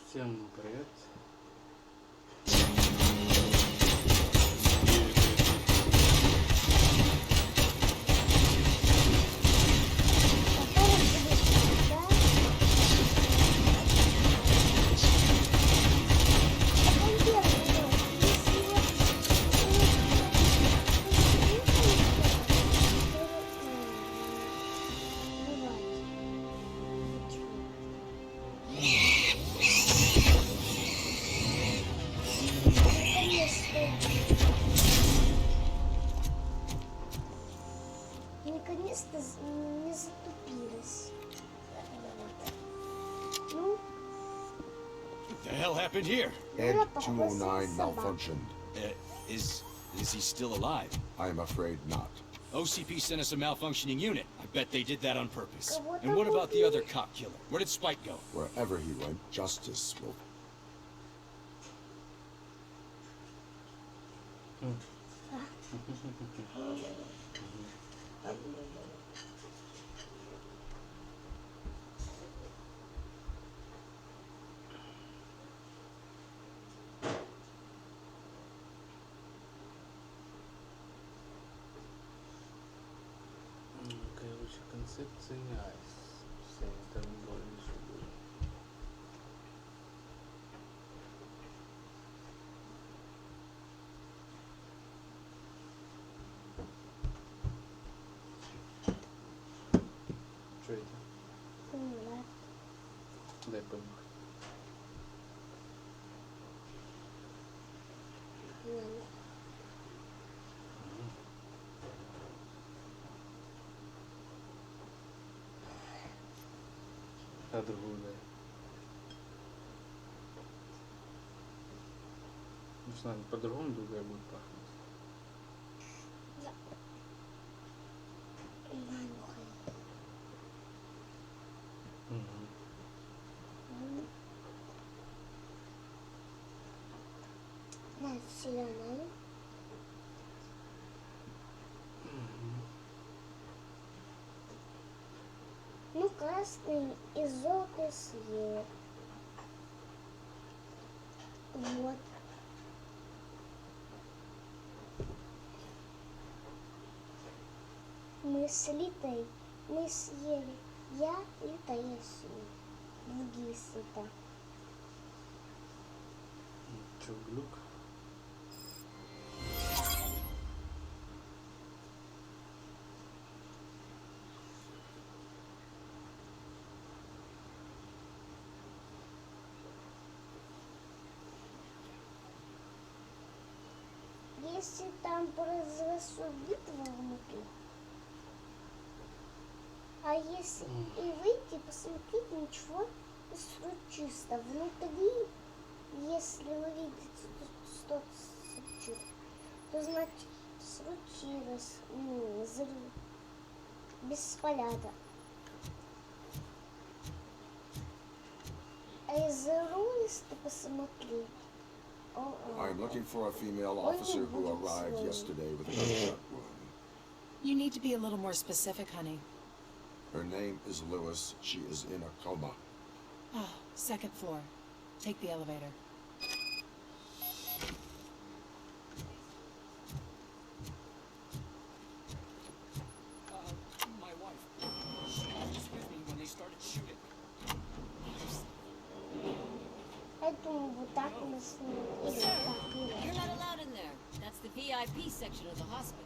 Всем привет. Наконец-то не затупилась. Ну, What the hell happened here? ED-209 malfunctioned. Is he still alive? I'm afraid not. OCP sent us a malfunctioning unit. I bet they did that on purpose. And what about the other cop killer? Where did Spike go? Wherever he went, justice will... Короче, концепция айс. Все это больше будет. Что это? поняла. Дай понюхать. А другую дай. Ну что, она по-другому другая будет пахнуть. Нюхай. На, зеленая. Ну, красный и желтый свет. Вот. Мы с Литой, мы съели. Я, Лита, я съела. Другие сыта. Че, глюк? Если там произошла битва внутри, а если и выйти, посмотреть, ничего не случится. Внутри, если вы видите, что-то случилось, то значит случилось взрыв, беспорядок. А из-за руиста посмотреть. I'm looking for a female officer who arrived yesterday with a gunshot wound. You need to be a little more specific, honey. Her name is Lewis. She is in a coma. Oh, second floor. Take the elevator. My wife. She was with me when they started shooting. Я думаю, вот так мы смотрели, так и You're not allowed in there. That's the VIP section of the hospital.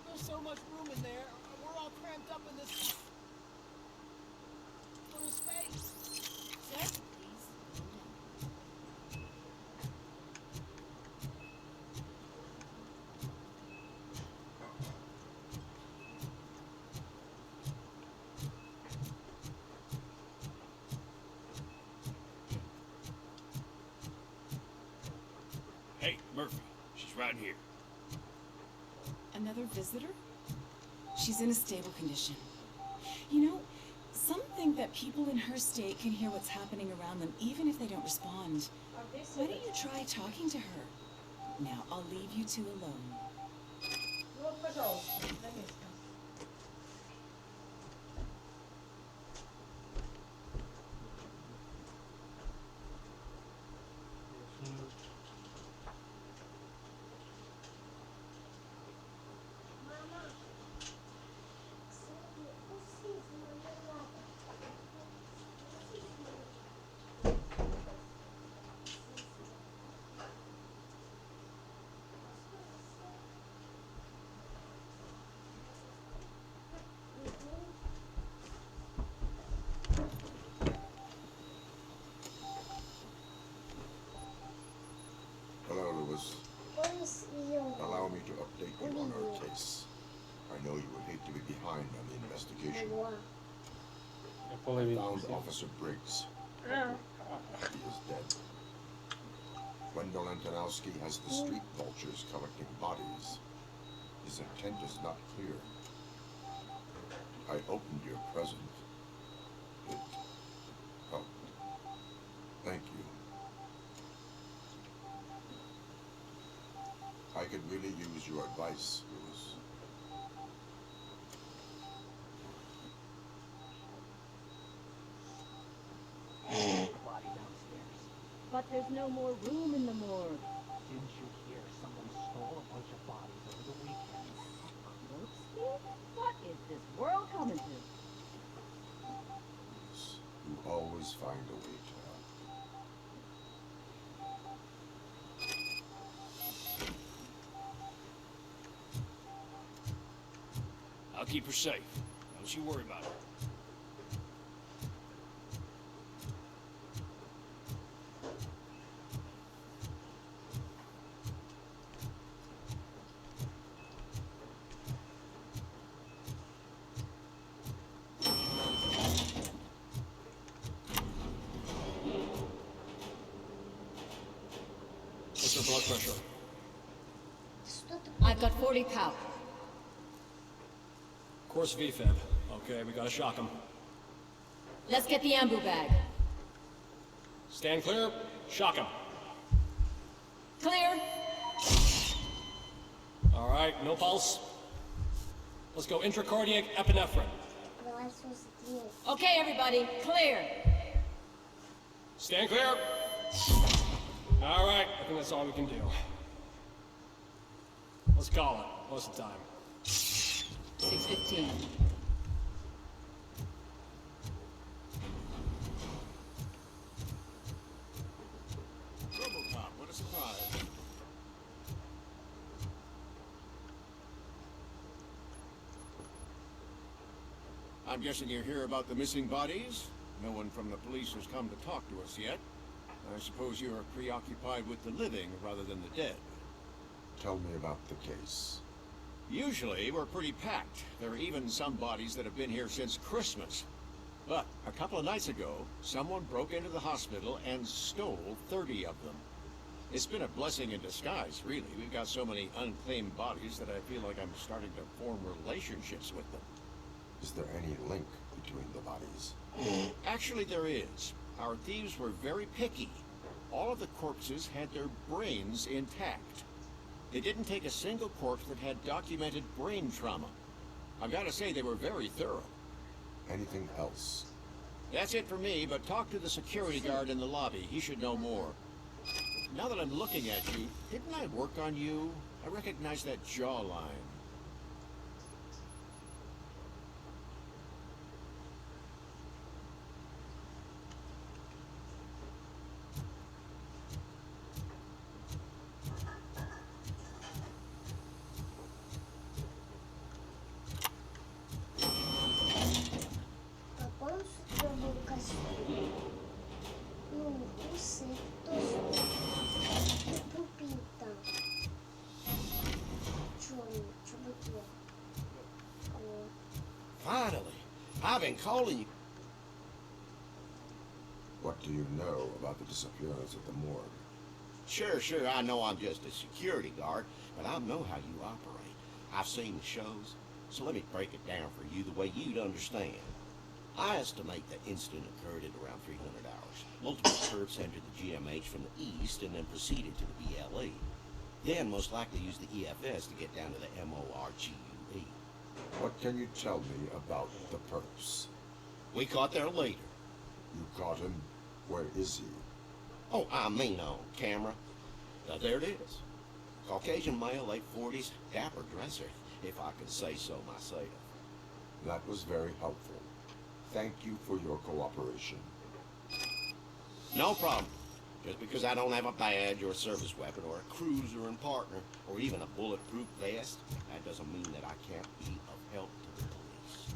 There's so much room in there. We're all cramped up in this little space. Sir, please. Hey, Murphy. She's right here. Another visitor? She's in a stable condition. You know, some think that people in her state can hear what's happening around them even if they don't respond. Why don't you try talking to her? Now, I'll leave you two alone. Вот, пожалуйста, на место. Found Officer Briggs. He is dead. Wendell Antonowski has the street vultures collecting bodies. His intent is not clear. I opened your present. It helped. Thank you. I could really use your advice, Lewis. Body downstairs. But there's no more room in the morgue. Didn't you hear someone stole a bunch of bodies over the weekend? Whoopsie? What is this world coming to? Yes, you always find a way to help. I'll keep her safe. Don't you worry about her. What's her blood pressure? Что ты I've got 40 pow. Course VFib. Okay, we gotta shock him. Let's get the ambu bag. Stand clear. Shock him. Clear? All right, no pulse. Let's go intracardiac epinephrine. давай сюда? Okay, everybody, clear. Stand clear. All right, I think that's all we can do. Let's call it. What's the time? 6:15. RoboCop, what a surprise. I'm guessing you're here about the missing bodies? No one from the police has come to talk to us yet. I suppose you are preoccupied with the living rather than the dead. Tell me about the case. Usually, we're pretty packed. There are even some bodies that have been here since Christmas. But a couple of nights ago, someone broke into the hospital and stole 30 of them. It's been a blessing in disguise, really. We've got so many unclaimed bodies that I feel like I'm starting to form relationships with them. Is there any link between the bodies? Actually, there is. Our thieves were very picky. All of the corpses had their brains intact. They didn't take a single corpse that had documented brain trauma. I've got to say, they were very thorough. Anything else? That's it for me, but talk to the security guard in the lobby. He should know more. Now that I'm looking at you, didn't I work on you? I recognize that jawline. Какой у тебя был костюм? Ну, усы тоже. И пупит там. Черный, чубуки. Вот. Finally! I've been calling you. What do you know about the disappearance at the morgue? Sure, I know I'm just a security guard, but I know how you operate. I've seen the shows, so let me break it down for you the way you'd understand. I estimate the incident occurred at around 300 hours. Multiple perps entered the GMH from the east and then proceeded to the BLE. Then most likely used the EFS to get down to the MORGUE. What can you tell me about the perps? We caught their leader. You caught him? Where is he? Oh, I mean on camera. Now there it is. Caucasian male, late 40s, dapper dresser, if I could say so myself. That was very helpful. Thank you for your cooperation. No problem. Just because I don't have a badge or a service weapon or a cruiser and partner or even a bulletproof vest, that doesn't mean that I can't be of help to the police.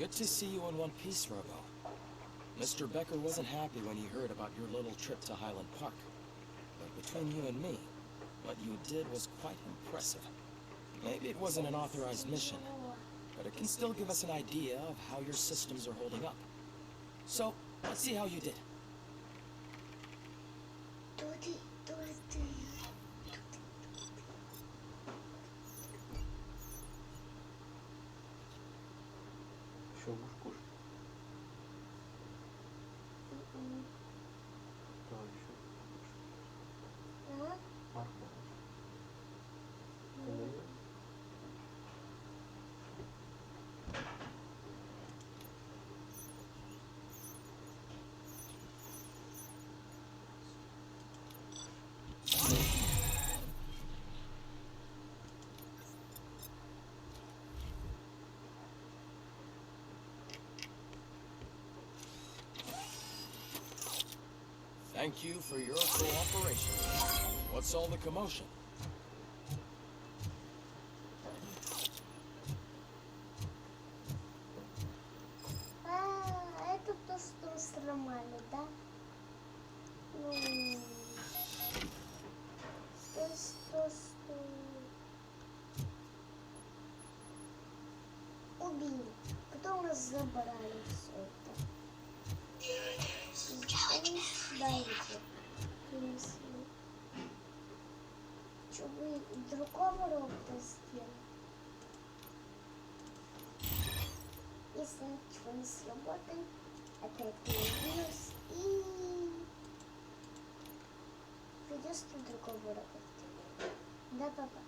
Good to see you in one piece, Robo. Mr. Becker wasn't happy when he heard about your little trip to Highland Park. But between you and me, what you did was quite impressive. Maybe it wasn't an authorized mission, but it can still give us an idea of how your systems are holding up. So, let's see how you did. Еще будешь кушать? Давай еще кушать. Морковь. Ты даешь? Thank you for your cooperation. What's all the commotion? Это то, что сломали, да? Ну, что убили. Потом разобрали все это. Дайте. Что вы другого робота сделали? Если ничего не сработает, опять появилась и придется другого робота. Да, папа?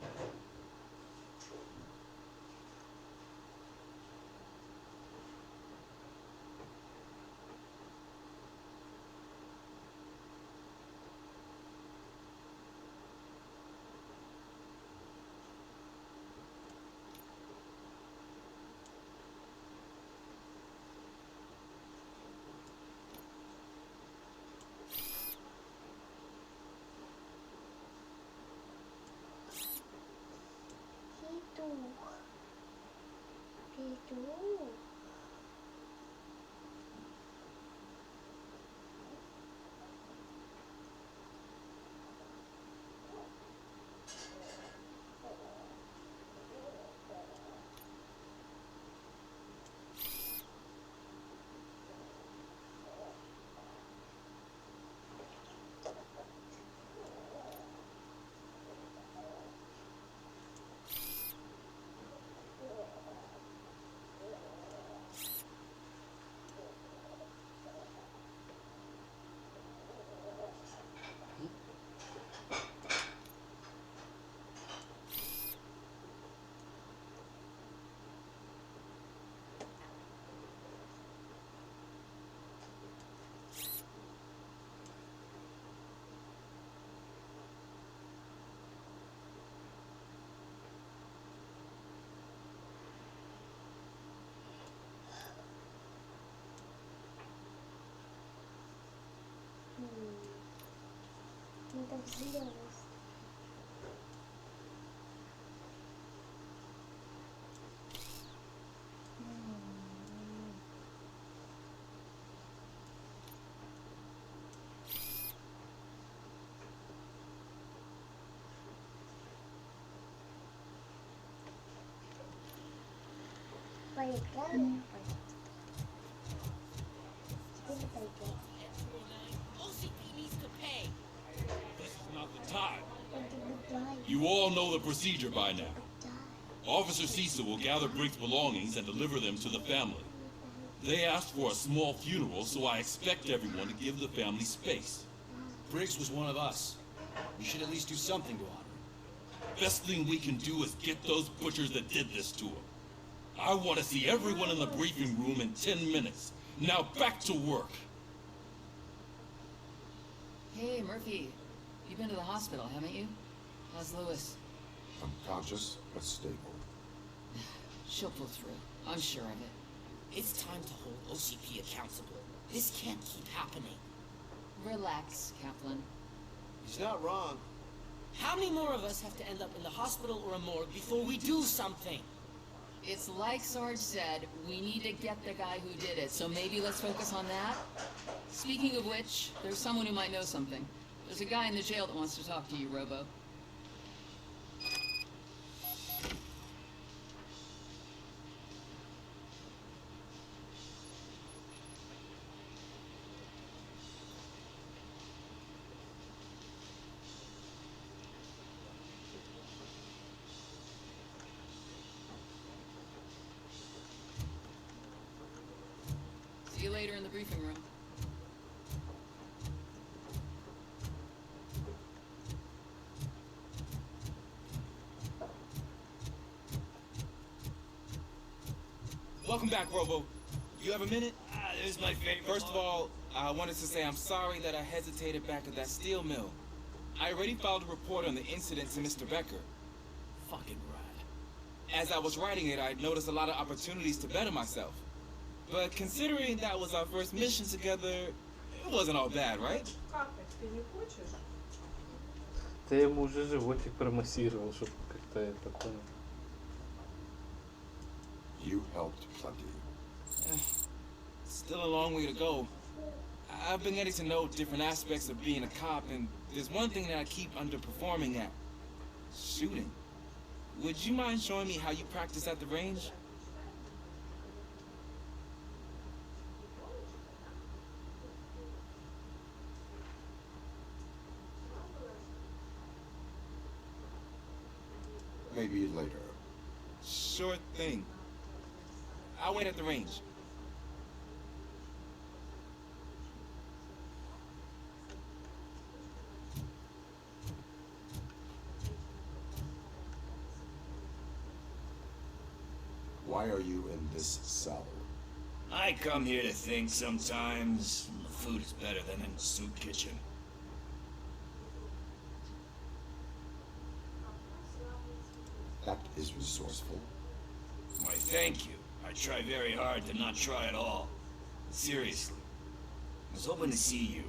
Петух. Ну так сделалось. Поиграем. Теперь поиграем. You all know the procedure by now. Officer Cecil will gather Briggs' belongings and deliver them to the family. They asked for a small funeral, so I expect everyone to give the family space. Briggs was one of us. We should at least do something to honor him. Best thing we can do is get those butchers that did this to him. I want to see everyone in the briefing room in 10 minutes. Now back to work. Hey, Murphy. You've been to the hospital, haven't you? How's Lois? Unconscious, but stable. She'll pull through. I'm sure of it. It's time to hold OCP accountable. This can't keep happening. Relax, Kaplan. He's not wrong. How many more of us have to end up in the hospital or a morgue before we do something? It's like Sarge said, we need to get the guy who did it, so maybe let's focus on that. Speaking of which, there's someone who might know something. There's a guy in the jail that wants to talk to you, Robo. See you later in the briefing room. Welcome back, Robo. You have a minute? This is my favorite. First of all, I wanted to say I'm sorry that I hesitated back at that steel mill. I already filed a report on the incident to Mr. Becker. Fucking rad. As I was writing it, I noticed a lot of opportunities to better myself. But considering that was our first mission together, it wasn't all bad, right? Какать ты не хочешь? Ты ему уже животик промассировал, чтобы как-то это понял. You helped plenty. Still a long way to go. I've been getting to know different aspects of being a cop, and there's one thing that I keep underperforming at. Shooting. Would you mind showing me how you practice at the range? Maybe later. Sure thing. I'll wait at the range. Why are you in this cell? I come here to think sometimes the food is better than in the soup kitchen. That is resourceful. Why, thank you. I try very hard to not try at all. Seriously. I was hoping to see you.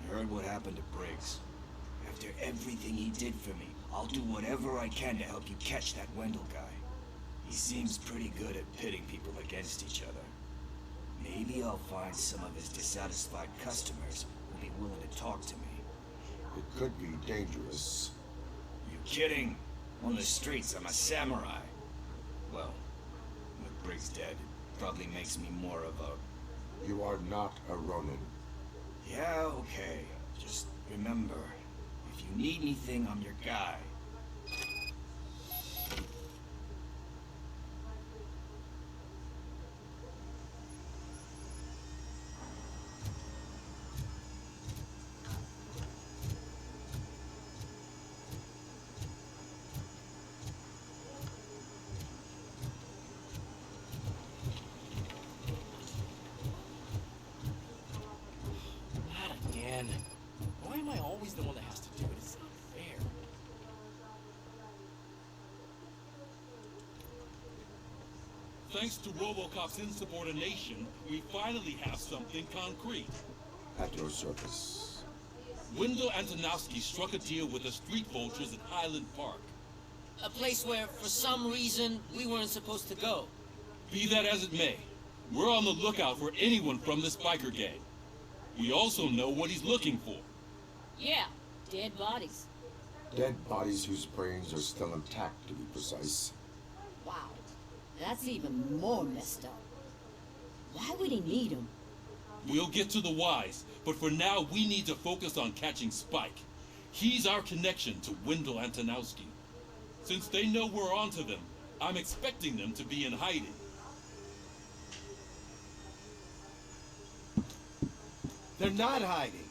I heard what happened to Briggs. After everything he did for me, I'll do whatever I can to help you catch that Wendell guy. He seems pretty good at pitting people against each other. Maybe I'll find some of his dissatisfied customers who'll be willing to talk to me. It could be dangerous. You kidding? On the streets, I'm a samurai. Well, with Briggs dead, it probably makes me more of a... You are not a Ronin. Yeah, okay. Just remember, if you need anything, I'm your guy. Again. Why am I always the one that has to do it? It's not fair. Thanks to RoboCop's insubordination, we finally have something concrete. At your service. Wendell Antonowski struck a deal with the street vultures at Highland Park. A place where, for some reason, we weren't supposed to go. Be that as it may, we're on the lookout for anyone from this biker gang. We also know what he's looking for. Yeah, dead bodies. Dead bodies whose brains are still intact, to be precise. Wow, that's even more messed up. Why would he need them? We'll get to the whys, but for now we need to focus on catching Spike. He's our connection to Wendell Antonowski. Since they know we're onto them, I'm expecting them to be in hiding. They're not hiding.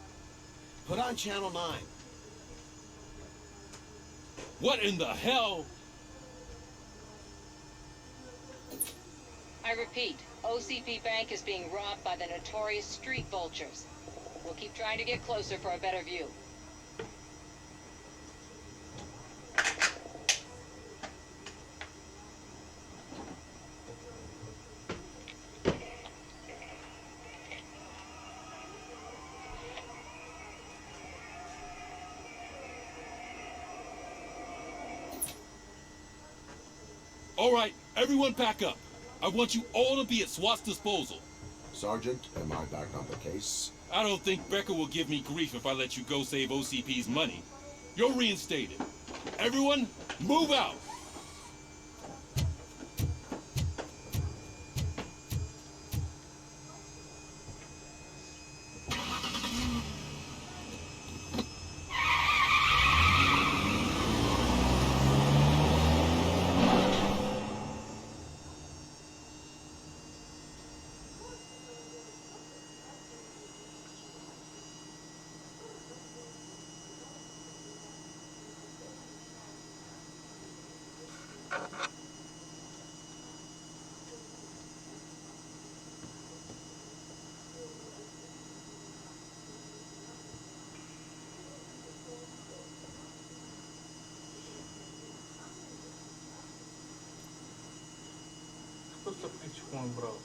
Put on Channel 9. What in the hell? I repeat, OCP Bank is being robbed by the notorious street vultures. We'll keep trying to get closer for a better view. All right, Everyone pack up. I want you all to be at SWAT's disposal. Sergeant, am I back on the case? I don't think Becker will give me grief if I let you go save OCP's money. You're reinstated. Everyone, move out! Кто-то птичку набрал.